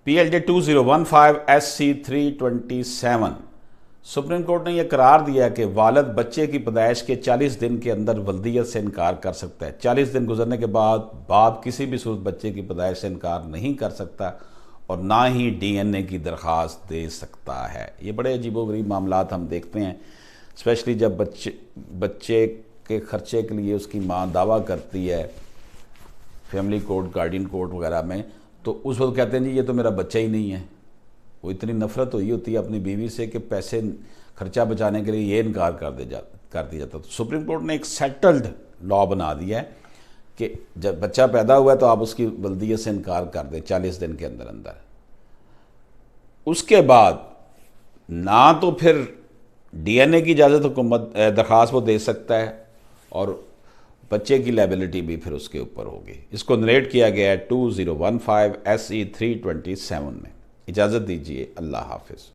PLJ 2015 SC 327 supreme court نے یہ قرار دیا کہ والد بچے کی پیدائش کے 40 دن کے اندر ولدیت سے انکار کر سکتا ہے۔ 40 دن گزرنے کے بعد باپ کسی بھی صورت بچے کی پیدائش سے انکار نہیں کر سکتا اور نہ ہی DNA کی درخواست دے سکتا ہے۔ یہ بڑے عجیب و غریب معاملات ہم دیکھتے ہیں، اسپیشلی جب بچے کے خرچے کے لیے اس کی ماں دعویٰ کرتی ہے فیملی کورٹ، گارڈین کورٹ وغیرہ میں، تو اس وقت کہتے ہیں جی یہ تو میرا بچہ ہی نہیں ہے۔ وہ اتنی نفرت ہوتی ہے اپنی بیوی سے کہ پیسے خرچہ بچانے کے لیے یہ انکار کر دیا جاتا۔ تو سپریم کورٹ نے ایک سیٹلڈ لا بنا دیا ہے کہ جب بچہ پیدا ہوا ہے تو آپ اس کی ولدیت سے انکار کر دیں 40 دن کے اندر اندر۔ اس کے بعد نہ تو پھر DNA کی اجازت حکومت درخواست وہ دے سکتا ہے اور بچے کی لائبلٹی بھی پھر اس کے اوپر ہوگی۔ اس کو نریٹ کیا گیا ہے 2015 SE 327 میں۔ اجازت دیجیے، اللہ حافظ۔